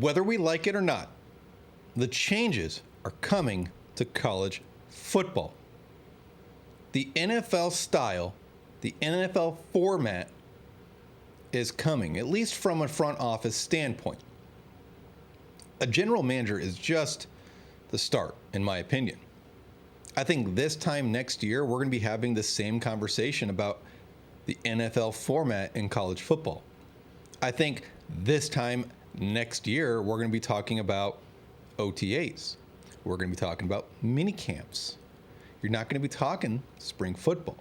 Whether we like it or not, the changes are coming to college football. The NFL style, the NFL format is coming, at least from a front office standpoint. A general manager is just the start, in my opinion. I think this time next year, we're going to be having the same conversation about the NFL format in college football. I think this time next year, we're going to be talking about OTAs. We're going to be talking about mini camps. You're not going to be talking spring football.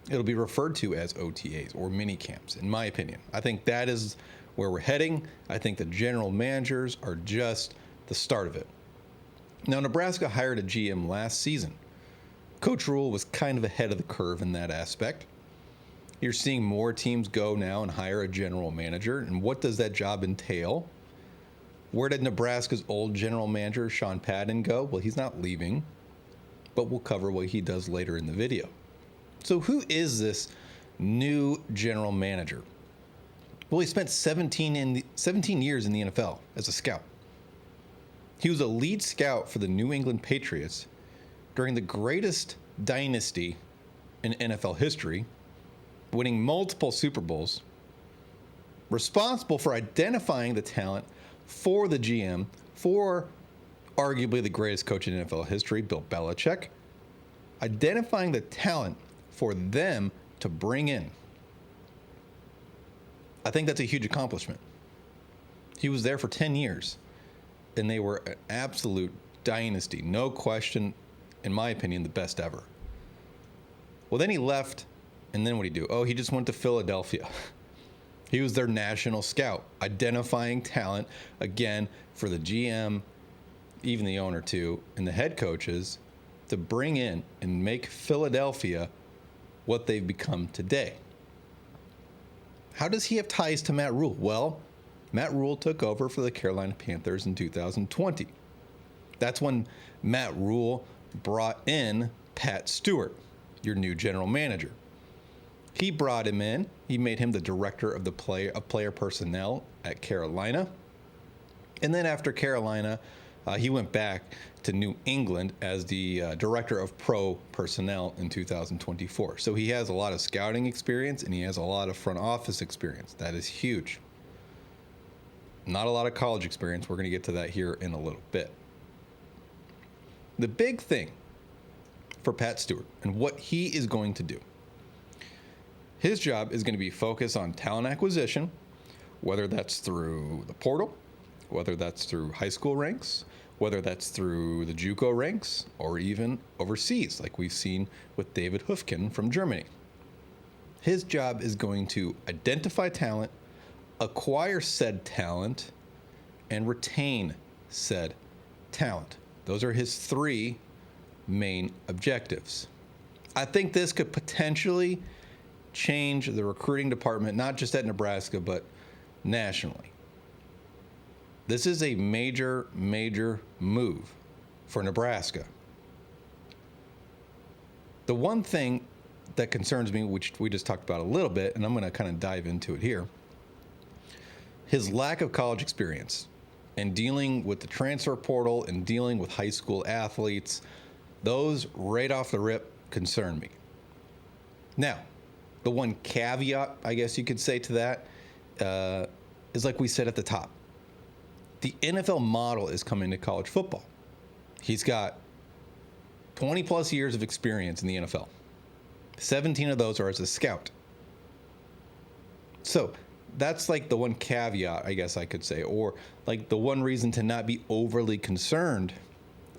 It'll be referred to as OTAs or mini camps, in my opinion. I think that is where we're heading. I think the general managers are just the start of it. Now, Nebraska hired a GM last season. Coach Rule was kind of ahead of the curve in that aspect. You're seeing more teams go now and hire a general manager. And what does that job entail? Where did Nebraska's old general manager, Sean Padden, go? Well, he's not leaving, but we'll cover what he does later in the video. So who is this new general manager? Well, he spent 17 years in the NFL as a scout. He was a lead scout for the New England Patriots during the greatest dynasty in NFL history, winning multiple Super Bowls, responsible for identifying the talent for the GM, for arguably the greatest coach in NFL history, Bill Belichick, identifying the talent for them to bring in. I think that's a huge accomplishment. He was there for 10 years, and they were an absolute dynasty. No question, in my opinion, the best ever. Well, then he left, and then what did he do? Oh, he just went to Philadelphia. He was their national scout, identifying talent, again, for the GM, even the owner too, and the head coaches to bring in and make Philadelphia what they've become today. How does he have ties to Matt Rule? Well, Matt Rule took over for the Carolina Panthers in 2020. That's when Matt Rule brought in Pat Stewart, your new general manager. He brought him in. He made him the director of player personnel at Carolina. And then after Carolina, he went back to New England as the director of pro personnel in 2024. So he has a lot of scouting experience and he has a lot of front office experience. That is huge. Not a lot of college experience. We're going to get to that here in a little bit. The big thing for Pat Stewart and what he is going to do, his job is going to be focused on talent acquisition, whether that's through the portal, whether that's through high school ranks, whether that's through the JUCO ranks, or even overseas, like we've seen with David Hufken from Germany. His job is going to identify talent, acquire said talent, and retain said talent. Those are his three main objectives. I think this could potentially change the recruiting department, not just at Nebraska, but nationally. This is a major, major move for Nebraska. The one thing that concerns me, which we just talked about a little bit, and I'm going to kind of dive into it here, his lack of college experience and dealing with the transfer portal and dealing with high school athletes, those right off the rip concern me. Now, the one caveat, I guess you could say to that, is like we said at the top. The NFL model is coming to college football. He's got 20 plus years of experience in the NFL. 17 of those are as a scout. So that's like the one caveat, I guess I could say, or like the one reason to not be overly concerned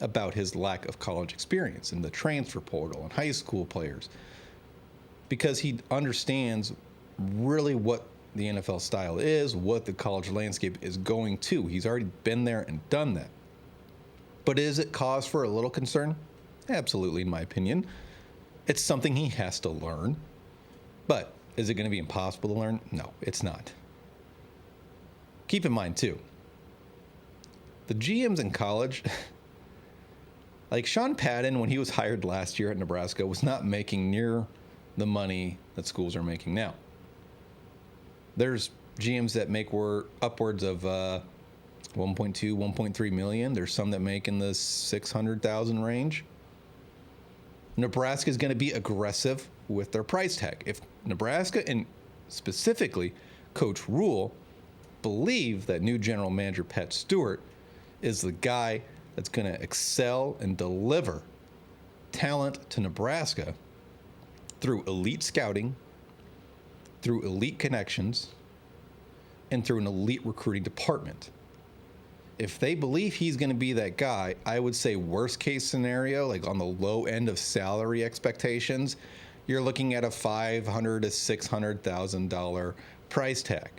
about his lack of college experience in the transfer portal and high school players, because he understands really what the NFL style is, what the college landscape is going to. He's already been there and done that. But is it cause for a little concern? Absolutely, in my opinion. It's something he has to learn. But is it going to be impossible to learn? No, it's not. Keep in mind, too, the GMs in college, like Sean Padden, when he was hired last year at Nebraska, was not making near the money that schools are making now. There's GMs that make upwards of 1.2, 1.3 million. There's some that make in the 600,000 range. Nebraska is going to be aggressive with their price tag. If Nebraska and specifically Coach Rule believe that new general manager Pat Stewart is the guy that's going to excel and deliver talent to Nebraska through elite scouting, through elite connections, and through an elite recruiting department. If they believe he's going to be that guy, I would say worst case scenario, like on the low end of salary expectations, you're looking at a $500,000 to $600,000 price tag.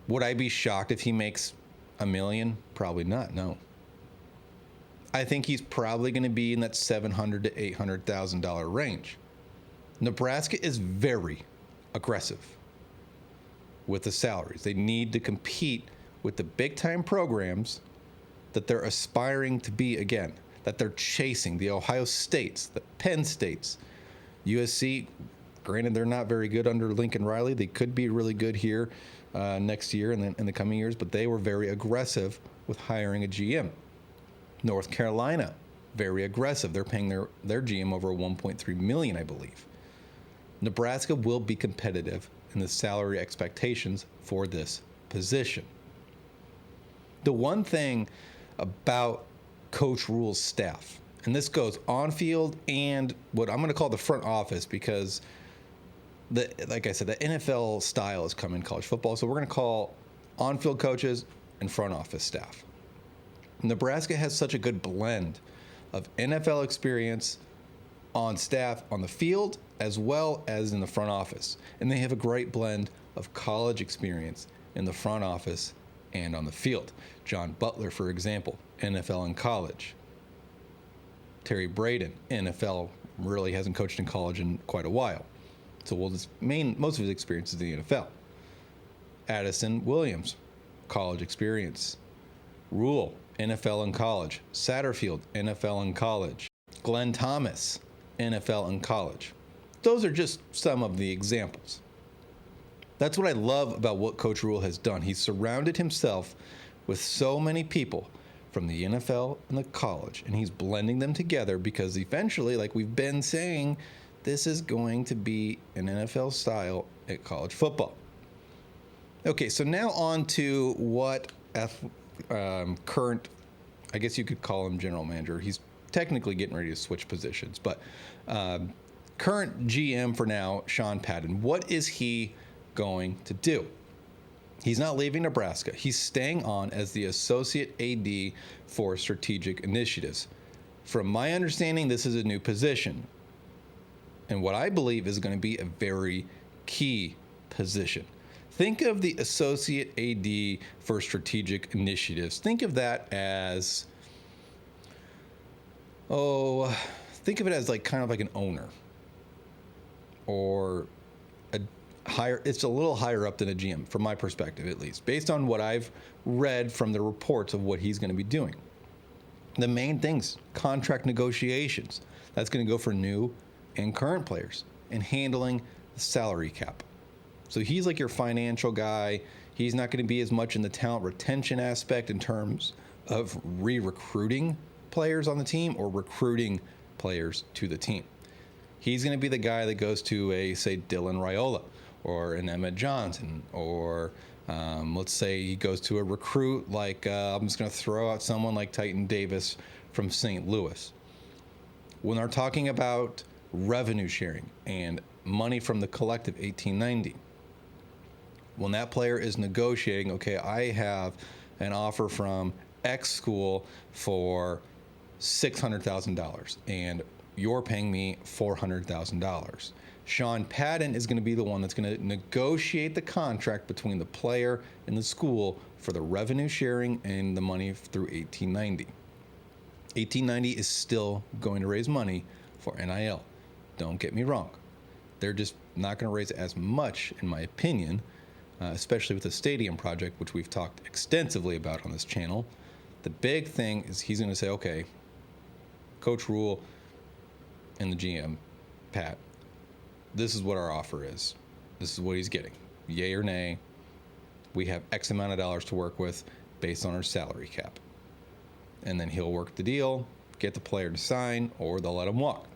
Would I be shocked if he makes $1 million? Probably not, no. I think he's probably going to be in that $700,000 to $800,000 range. Nebraska is very aggressive with the salaries. They need to compete with the big-time programs that they're aspiring to be again, that they're chasing, the Ohio States, the Penn States, USC. Granted, they're not very good under Lincoln Riley. They could be really good here next year and in the coming years, but they were very aggressive with hiring a GM. North Carolina, very aggressive. They're paying their GM over $1.3 million, I believe. Nebraska will be competitive in the salary expectations for this position. The one thing about Coach Rule's staff, and this goes on field and what I'm going to call the front office, because like I said, the NFL style has come in college football. So we're going to call on-field coaches and front office staff. Nebraska has such a good blend of NFL experience on staff on the field as well as in the front office. And they have a great blend of college experience in the front office and on the field. John Butler, for example, NFL and college. Terry Braden, NFL, really hasn't coached in college in quite a while. So most of his experience is in the NFL. Addison Williams, college experience. Rule, NFL and college. Satterfield, NFL and college. Glenn Thomas, NFL and college. Those are just some of the examples. That's what I love about what Coach Rule has done. He's surrounded himself with so many people from the NFL and the college, and he's blending them together because eventually, like we've been saying, this is going to be an NFL style at college football. Okay, so now on to what current, I guess you could call him general manager. He's technically getting ready to switch positions, but current GM for now, Sean Patton. What is he going to do? He's not leaving Nebraska. He's staying on as the associate AD for strategic initiatives. From my understanding, this is a new position, and what I believe is going to be a very key position. Think of the associate AD for strategic initiatives. Think of that as, think of it as like kind of like an owner, or it's a little higher up than a GM, from my perspective at least, based on what I've read from the reports of what he's going to be doing. The main things, contract negotiations. That's going to go for new and current players, and handling the salary cap. So he's like your financial guy. He's not going to be as much in the talent retention aspect in terms of re-recruiting players on the team or recruiting players to the team. He's going to be the guy that goes to a, say, Dylan Raiola or an Emmett Johnson, or let's say he goes to a recruit like, I'm just going to throw out someone like Titan Davis from St. Louis. When they're talking about revenue sharing and money from the collective 1890, when that player is negotiating, okay, I have an offer from X school for $600,000 and you're paying me $400,000. Sean Patton is going to be the one that's going to negotiate the contract between the player and the school for the revenue sharing and the money through 1890. 1890 is still going to raise money for NIL. Don't get me wrong. They're just not going to raise as much, in my opinion, especially with the stadium project, which we've talked extensively about on this channel. The big thing is he's going to say, okay, Coach Rule and the GM, Pat, this is what our offer is. This is what he's getting. Yay or nay. We have X amount of dollars to work with. based on our salary cap. And then he'll work the deal, get the player to sign, or they'll let him walk.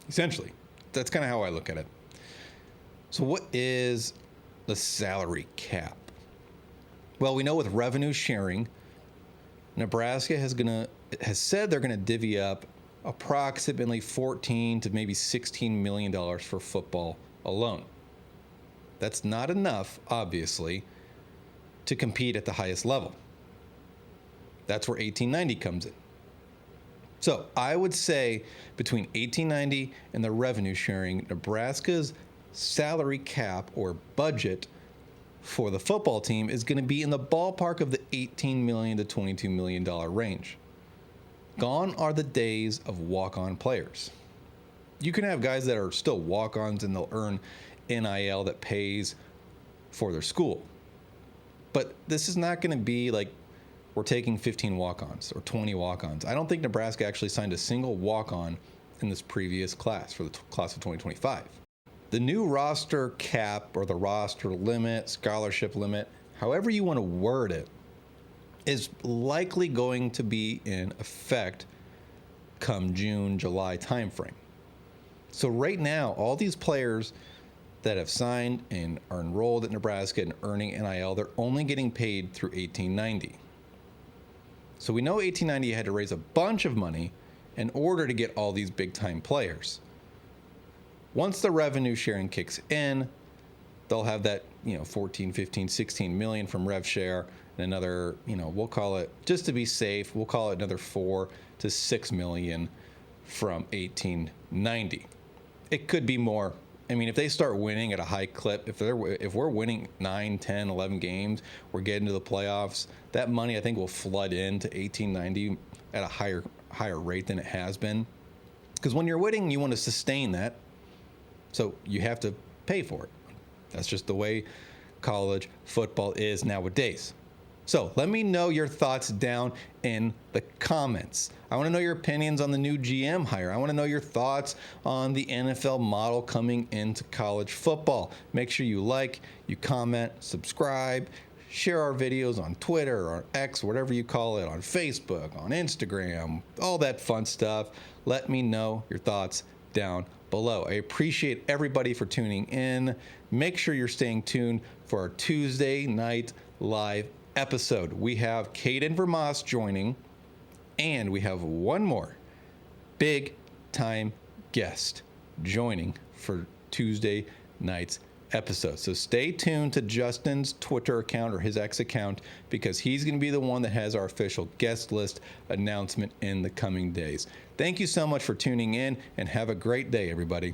Essentially, that's kind of how I look at it. So what is the salary cap? Well, we know with revenue sharing, Nebraska has said they're going to divvy up approximately $14 to maybe $16 million for football alone. That's not enough, obviously, to compete at the highest level. That's where 1890 comes in. So I would say between 1890 and the revenue sharing, Nebraska's salary cap or budget for the football team is going to be in the ballpark of the $18 million to $22 million range. Gone are the days of walk-on players. You can have guys that are still walk-ons and they'll earn NIL that pays for their school. But this is not going to be like we're taking 15 walk-ons or 20 walk-ons. I don't think Nebraska actually signed a single walk-on in this previous class for the class of 2025. The new roster cap or the roster limit, scholarship limit, however you want to word it, is likely going to be in effect come June, July timeframe. So right now, all these players that have signed and are enrolled at Nebraska and earning NIL, they're only getting paid through 1890. So we know 1890 had to raise a bunch of money in order to get all these big-time players. Once the revenue sharing kicks in, they'll have that, 14, 15, 16 million from rev share and another, we'll call it, just to be safe, we'll call it another 4 to 6 million from 1890. It could be more. I mean, if they start winning at a high clip, if we're winning 9, 10, 11 games, we're getting to the playoffs, that money I think will flood into 1890 at a higher rate than it has been. Because when you're winning, you want to sustain that. So you have to pay for it. That's just the way college football is nowadays. So let me know your thoughts down in the comments. I want to know your opinions on the new GM hire. I want to know your thoughts on the NFL model coming into college football. Make sure you like, you comment, subscribe, share our videos on Twitter or X, whatever you call it, on Facebook, on Instagram, all that fun stuff. Let me know your thoughts down below. I appreciate everybody for tuning in. Make sure you're staying tuned for our Tuesday night live episode. We have Caden Vermas joining, and we have one more big time guest joining for Tuesday night's episode. So stay tuned to Justin's Twitter account or his X account, because he's going to be the one that has our official guest list announcement in the coming days. Thank you so much for tuning in, and have a great day, everybody.